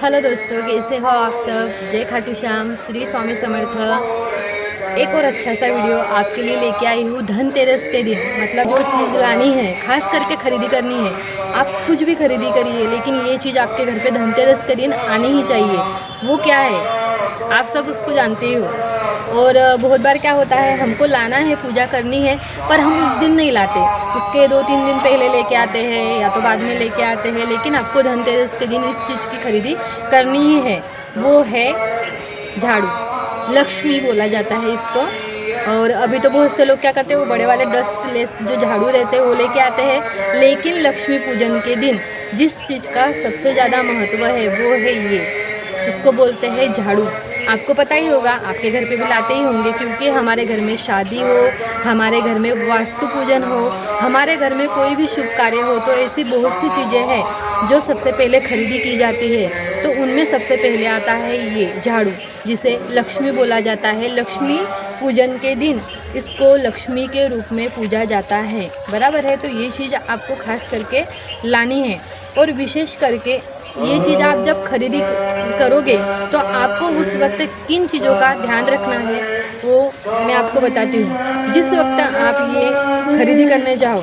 Hello दोस्तों, कैसे हो आप सब। जय खाटू श्याम, श्री स्वामी समर्थ। एक और अच्छा सा वीडियो आपके लिए लेके आई हूँ। धनतेरस के दिन मतलब जो चीज़ लानी है, खास करके खरीदी करनी है। आप कुछ भी खरीदी करिए, लेकिन ये चीज़ आपके घर पे धनतेरस के दिन आनी ही चाहिए। वो क्या है, आप सब उसको जानते ही हो। और बहुत बार क्या होता है, हमको लाना है, पूजा करनी है, पर हम उस दिन नहीं लाते। उसके 2-3 दिन पहले लेके आते हैं या तो बाद में लेके आते हैं। लेकिन आपको धनतेरस के दिन इस चीज़ की खरीदी करनी ही है। वो है झाड़ू। लक्ष्मी बोला जाता है इसको। और अभी तो बहुत से लोग क्या करते हैं, वो बड़े वाले डस्टलेस जो झाड़ू रहते हैं वो लेके आते हैं। लेकिन लक्ष्मी पूजन के दिन जिस चीज़ का सबसे ज़्यादा महत्व है वो है ये, इसको बोलते हैं झाड़ू। आपको पता ही होगा, आपके घर पे भी लाते ही होंगे, क्योंकि हमारे घर में शादी हो, हमारे घर में वास्तु पूजन हो, हमारे घर में कोई भी शुभ कार्य हो, तो ऐसी बहुत सी चीज़ें हैं जो सबसे पहले खरीदी की जाती है। तो उनमें सबसे पहले आता है ये झाड़ू, जिसे लक्ष्मी बोला जाता है। लक्ष्मी पूजन के दिन इसको लक्ष्मी के रूप में पूजा जाता है, बराबर है। तो ये चीज़ आपको खास करके लानी है। और विशेष करके ये चीज़ आप जब खरीदी करोगे तो आपको उस वक्त किन चीज़ों का ध्यान रखना है वो मैं आपको बताती हूँ। जिस वक्त आप ये खरीदी करने जाओ,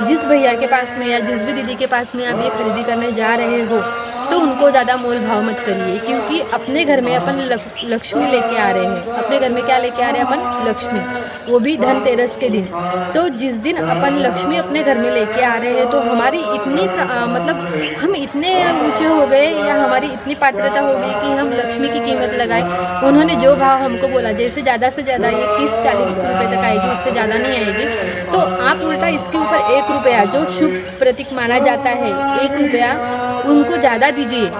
जिस भैया के पास में या जिस भी दीदी के पास में आप ये खरीदी करने जा रहे हो, तो उनको ज़्यादा मोल भाव मत करिए, क्योंकि अपने घर में अपन लक्ष्मी लेके आ रहे हैं। अपने घर में क्या लेके आ रहे हैं अपन? लक्ष्मी, वो भी धनतेरस के दिन। तो जिस दिन अपन लक्ष्मी अपने घर में लेके आ रहे हैं, तो हमारी इतनी मतलब हम इतने ऊंचे हो गए या हमारी इतनी पात्रता हो गई कि हम लक्ष्मी की कीमत लगाए। उन्होंने जो भाव हमको बोला, जैसे ज़्यादा से ज़्यादा ये 30-40 रुपये तक आएगी, उससे ज़्यादा नहीं आएगी, तो आप उल्टा इसके ऊपर 1 रुपया जो शुभ प्रतीक माना जाता है, 1 रुपया उनको ज़्यादा दीजिए।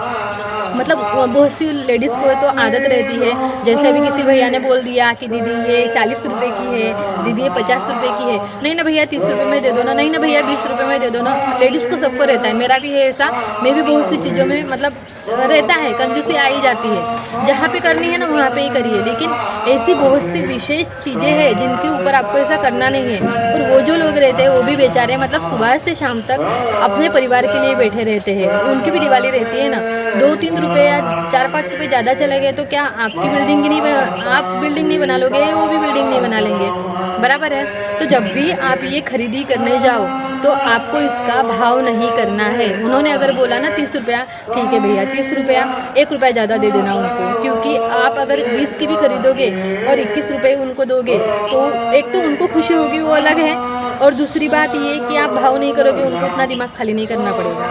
मतलब बहुत सी लेडीज़ को तो आदत रहती है, जैसे अभी किसी भैया ने बोल दिया कि दीदी ये 40 रुपये की है, दीदी ये 50 रुपये की है, नहीं ना भैया 30 रुपये में दे दो ना, नहीं ना भैया 20 रुपये में दे दो ना। लेडीज़ को सबको रहता है, मेरा भी है ऐसा। मैं भी बहुत सी चीज़ों में मतलब रहता है, कंजूसी आ ही जाती है। जहाँ पे करनी है ना वहाँ पे ही करिए, लेकिन ऐसी बहुत सी विशेष चीज़ें हैं जिनके ऊपर आपको ऐसा करना नहीं है। और वो जो लोग रहते हैं वो भी बेचारे मतलब सुबह से शाम तक अपने परिवार के लिए बैठे रहते हैं। उनकी भी दिवाली रहती है ना। 2-3 रुपये या 4-5 रुपये ज़्यादा चले गए तो क्या आपकी बिल्डिंग नहीं आप बिल्डिंग नहीं बना लोगे, वो भी बिल्डिंग नहीं बना लेंगे, बराबर है। तो जब भी आप ये खरीदी करने जाओ तो आपको इसका भाव नहीं करना है। उन्होंने अगर बोला ना 30 रुपया, ठीक है भैया 30 रुपया, 1 रुपया ज़्यादा दे देना उनको, क्योंकि आप अगर 20 की भी खरीदोगे और 21 रुपये उनको दोगे तो एक तो उनको खुशी होगी, वो अलग है। और दूसरी बात ये कि आप भाव नहीं करोगे, उनको उतना दिमाग खाली नहीं करना पड़ेगा,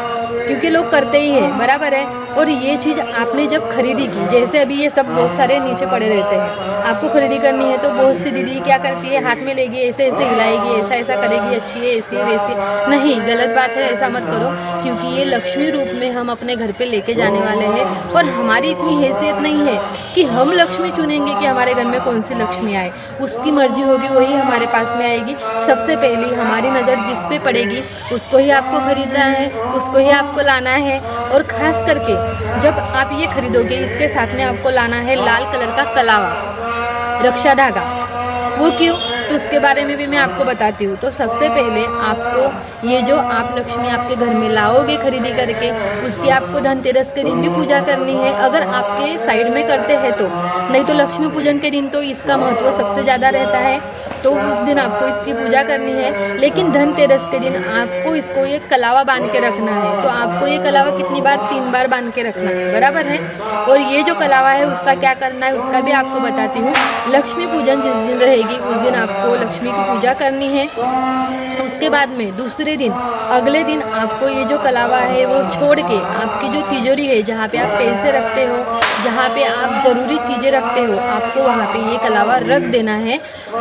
क्योंकि लोग करते ही हैं, बराबर है। और ये चीज़ आपने जब खरीदी की, जैसे अभी ये सब बहुत सारे नीचे पड़े रहते हैं, आपको खरीदी करनी है तो बहुत सी दीदी क्या करती है, हाथ में लेगी, ऐसे ऐसे हिलाएगी, ऐसा ऐसा करेगी, अच्छी है, ऐसी है, वैसी। नहीं, गलत बात है, ऐसा मत करो, क्योंकि ये लक्ष्मी रूप में हम अपने घर पे लेके जाने वाले हैं। और हमारी इतनी हैसियत नहीं है कि हम लक्ष्मी चुनेंगे कि हमारे घर में कौन सी लक्ष्मी आए। उसकी मर्जी होगी, वही हमारे पास में आएगी। सबसे पहली हमारी नज़र जिस पे पड़ेगी उसको ही आपको खरीदना है, उसको ही आपको लाना है। और ख़ास करके जब आप ये खरीदोगे, इसके साथ में आपको लाना है लाल कलर का कलावा, रक्षा धागा। वो क्यों, तो उसके बारे में भी मैं आपको बताती हूँ। तो सबसे पहले आपको ये जो आप लक्ष्मी आपके घर में लाओगे खरीदी करके, उसकी आपको धनतेरस के दिन भी पूजा करनी है, अगर आपके साइड में करते हैं तो। नहीं तो लक्ष्मी पूजन के दिन तो इसका महत्व सबसे ज़्यादा रहता है, तो उस दिन आपको इसकी पूजा करनी है। लेकिन धनतेरस के दिन आपको इसको ये कलावा बांध के रखना है। तो आपको ये कलावा कितनी बार? 3 बार बांध के रखना है, बराबर है। और ये जो कलावा है उसका क्या करना है उसका भी आपको बताती हूँ। लक्ष्मी पूजन जिस दिन रहेगी उस दिन आपको लक्ष्मी की पूजा करनी है। उसके बाद में दूसरे दिन, अगले दिन आपको ये जो कलावा है वो छोड़ के आपकी जो तिजोरी है, जहाँ पे आप पैसे रखते हो, जहाँ पे आप ज़रूरी चीज़ें रखते हो, आपको वहाँ पे ये कलावा रख देना है।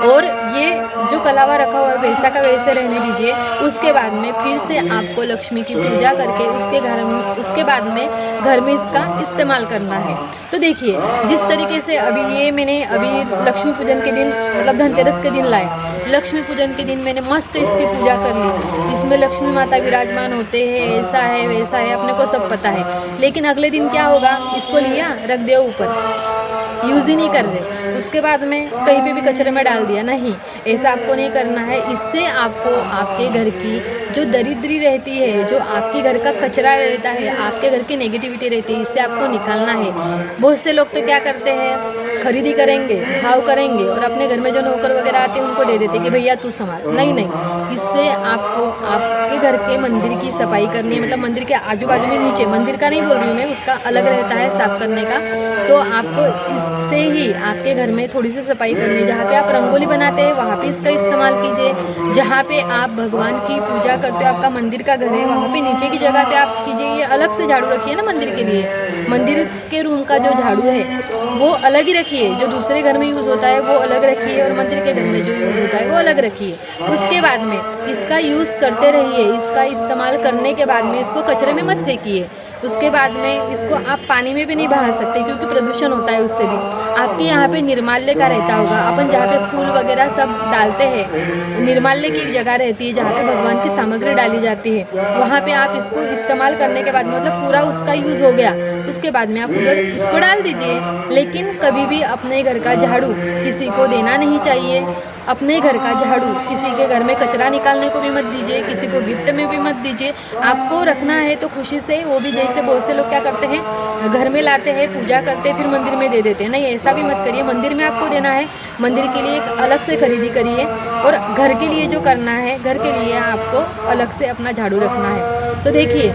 और ये जो कलावा रखा हुआ है वैसा का वैसे रहने दीजिए। उसके बाद में फिर से आपको लक्ष्मी की पूजा करके उसके बाद में घर में इसका इस्तेमाल करना है। तो देखिए, जिस तरीके से अभी ये मैंने अभी लक्ष्मी पूजन के दिन मतलब धनतेरस के दिन लाया, लक्ष्मी पूजन के दिन मैंने मस्त इसकी पूजा कर ली। इसमें लक्ष्मी माता विराजमान होते हैं, ऐसा है वैसा है, अपने को सब पता है। लेकिन अगले दिन क्या होगा, इसको लिया रख दिया ऊपर, यूज़ ही नहीं कर रहे, उसके बाद में कहीं पे भी कचरे में डाल दिया। नहीं, ऐसा आपको नहीं करना है। इससे आपको आपके घर की जो दरिद्री रहती है, जो आपके घर का कचरा रहता है, आपके घर की नेगेटिविटी रहती है, इससे आपको निकालना है। बहुत से लोग तो क्या करते हैं, खरीदी करेंगे, भाव करेंगे और अपने घर में जो नौकर वगैरह आते हैं उनको दे देते कि भैया तू संभाल। नहीं नहीं, इससे आपको आपके घर के मंदिर की सफाई करनी है, मतलब मंदिर के आजू बाजू में, नीचे मंदिर का नहीं बोल रही हूँ मैं, उसका अलग रहता है साफ करने का। तो आपको इससे ही आपके घर में थोड़ी सी सफाई करनी है। जहाँ पे आप रंगोली बनाते हैं वहाँ पे इसका इस्तेमाल कीजिए। जहाँ पे आप भगवान की पूजा करते हो, आपका मंदिर का घर है, वहाँ पे नीचे की जगह पे आप कीजिए। ये अलग से झाड़ू रखिए ना मंदिर के लिए, मंदिर के रूम का जो झाड़ू है वो अलग ही रखिए, जो दूसरे घर में यूज़ होता है वो अलग रखिए और मंदिर के घर में जो यूज़ होता है वो अलग रखिए। उसके बाद में इसका यूज़ करते रहिए, इसका इस्तेमाल करने के बाद में इसको कचरे में मत फेंकिए। उसके बाद में इसको आप पानी में भी नहीं बहा सकते क्योंकि प्रदूषण होता है उससे भी। आपके यहाँ पे निर्माल्य का रहता होगा, अपन जहाँ पे फूल वगैरह सब डालते हैं, निर्माल्य की एक जगह रहती है जहाँ पे भगवान की सामग्री डाली जाती है। वहाँ पे आप इसको इस्तेमाल करने के बाद मतलब पूरा उसका यूज़ हो गया, उसके बाद में आप उधर इसको डाल दीजिए। लेकिन कभी भी अपने घर का झाड़ू किसी को देना नहीं चाहिए। अपने घर का झाड़ू किसी के घर में कचरा निकालने को भी मत दीजिए, किसी को गिफ्ट में भी मत दीजिए। आपको रखना है तो खुशी से, वो भी जैसे बहुत से लोग क्या करते हैं, घर में लाते हैं, पूजा करते हैं, फिर मंदिर में दे देते हैं। नहीं, ऐसा भी मत करिए। मंदिर में आपको देना है, मंदिर के लिए एक अलग से खरीदी करिए और घर के लिए जो करना है, घर के लिए आपको अलग से अपना झाड़ू रखना है। तो देखिए,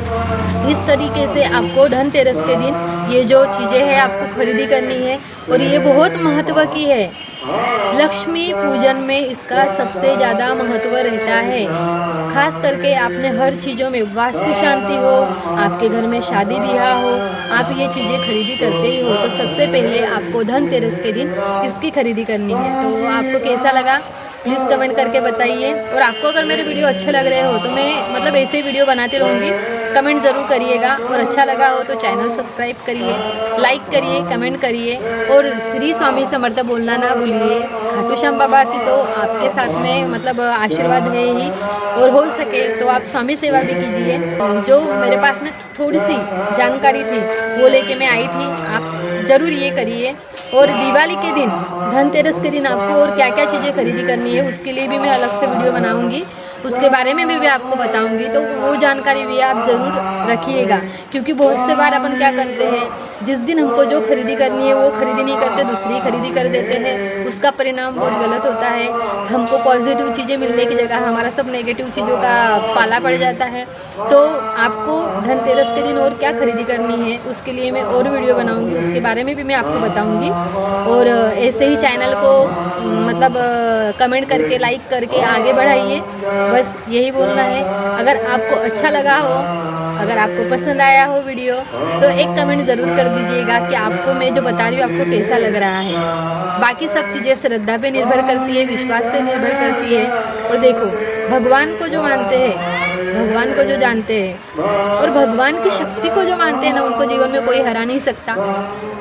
इस तरीके से आपको धनतेरस के दिन ये जो चीज़ें हैं आपको खरीदी करनी है और ये बहुत महत्व की है। लक्ष्मी पूजन में इसका सबसे ज़्यादा महत्व रहता है। खास करके आपने हर चीज़ों में वास्तु शांति हो, आपके घर में शादी ब्याह हो, आप ये चीज़ें खरीदी करते ही हो, तो सबसे पहले आपको धनतेरस के दिन इसकी खरीदी करनी है। तो आपको कैसा लगा प्लीज़ कमेंट करके बताइए। और आपको अगर मेरे वीडियो अच्छे लग रहे हो तो मैं मतलब ऐसे ही वीडियो बनाती रहूँगी, कमेंट ज़रूर करिएगा। और अच्छा लगा हो तो चैनल सब्सक्राइब करिए, लाइक करिए, कमेंट करिए और श्री स्वामी समर्थ बोलना ना भूलिए। खाटू श्याम बाबा की तो आपके साथ में मतलब आशीर्वाद है ही, और हो सके तो आप स्वामी सेवा भी कीजिए। जो मेरे पास में थोड़ी सी जानकारी थी वो लेके मैं आई थी, आप ज़रूर ये करिए। और दिवाली के दिन, धनतेरस के दिन आपको और क्या क्या चीज़ें खरीदी करनी है उसके लिए भी मैं अलग से वीडियो बनाऊंगी, उसके बारे में भी आपको बताऊंगी। तो वो जानकारी भी आप ज़रूर रखिएगा, क्योंकि बहुत से बार अपन क्या करते हैं, जिस दिन हमको जो खरीदी करनी है वो खरीदी नहीं करते, दूसरी खरीदी कर देते हैं। उसका परिणाम बहुत गलत होता है। हमको पॉजिटिव चीज़ें मिलने की जगह हमारा सब नेगेटिव चीज़ों का पाला पड़ जाता है। तो आपको धनतेरस के दिन और क्या खरीदी करनी है उसके लिए मैं और वीडियो बनाऊंगी, उसके बारे में भी मैं आपको बताऊंगी। और ऐसे ही चैनल को मतलब कमेंट करके, लाइक करके आगे बढ़ाइए, बस यही बोलना है। अगर आपको अच्छा लगा हो, अगर आपको पसंद आया हो वीडियो, तो एक कमेंट ज़रूर कर दीजिएगा कि आपको मैं जो बता रही हूँ आपको कैसा लग रहा है। बाकी सब चीज़ें श्रद्धा पे निर्भर करती है, विश्वास पे निर्भर करती है। और देखो, भगवान को जो मानते हैं, भगवान को जो जानते हैं और भगवान की शक्ति को जो मानते हैं ना, उनको जीवन में कोई हरा नहीं सकता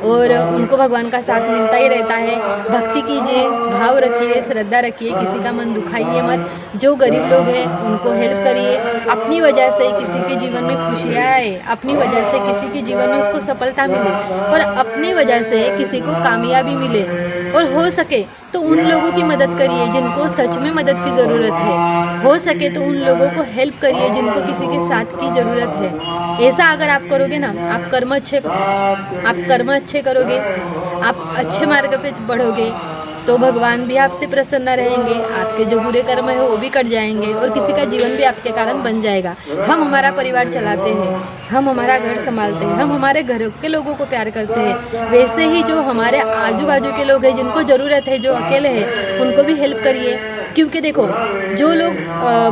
और उनको भगवान का साथ मिलता ही रहता है। भक्ति कीजिए, भाव रखिए, श्रद्धा रखिए, किसी का मन दुखाइए मत। जो गरीब लोग हैं उनको हेल्प करिए। अपनी वजह से किसी के जीवन में खुशियाँ आए, अपनी वजह से किसी के जीवन में उसको सफलता मिले और अपनी वजह से किसी को कामयाबी मिले। और हो सके तो उन लोगों की मदद करिए जिनको सच में मदद की ज़रूरत है। हो सके तो उन लोगों को हेल्प करिए जिनको किसी के साथ की ज़रूरत है। ऐसा अगर आप करोगे ना, आप कर्म अच्छे करोगे, आप अच्छे मार्ग पे बढ़ोगे, तो भगवान भी आपसे प्रसन्न रहेंगे। आपके जो बुरे कर्म है वो भी कट जाएंगे और किसी का जीवन भी आपके कारण बन जाएगा। हम हमारा परिवार चलाते हैं, हम हमारा घर संभालते हैं, हम हमारे घर के लोगों को प्यार करते हैं। वैसे ही जो हमारे आजू बाजू के लोग हैं जिनको ज़रूरत है, जो अकेले हैं, उनको भी हेल्प करिए। क्योंकि देखो, जो लोग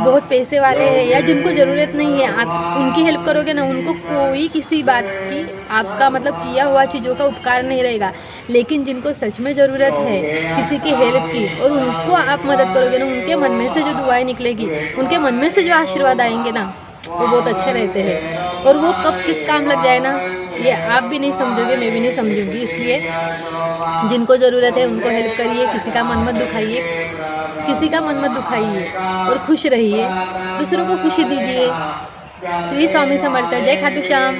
बहुत पैसे वाले हैं या जिनको ज़रूरत नहीं है, आप उनकी हेल्प करोगे ना, उनको कोई किसी बात की आपका मतलब किया हुआ चीज़ों का उपकार नहीं रहेगा। लेकिन जिनको सच में ज़रूरत है किसी की हेल्प की और उनको आप मदद करोगे ना, उनके मन में से जो दुआएं निकलेगी, उनके मन में से जो आशीर्वाद आएंगे ना, वो बहुत अच्छे रहते हैं। और वो कब किस काम लग जाए ना, ये आप भी नहीं समझोगे, मैं भी नहीं समझूंगी। इसलिए जिनको ज़रूरत है उनको हेल्प करिए, किसी का मन मत दुखाइए, किसी का मन मत दुखाइए और खुश रहिए, दूसरों को खुशी दीजिए। श्री स्वामी समर्थ। जय खाटू श्याम।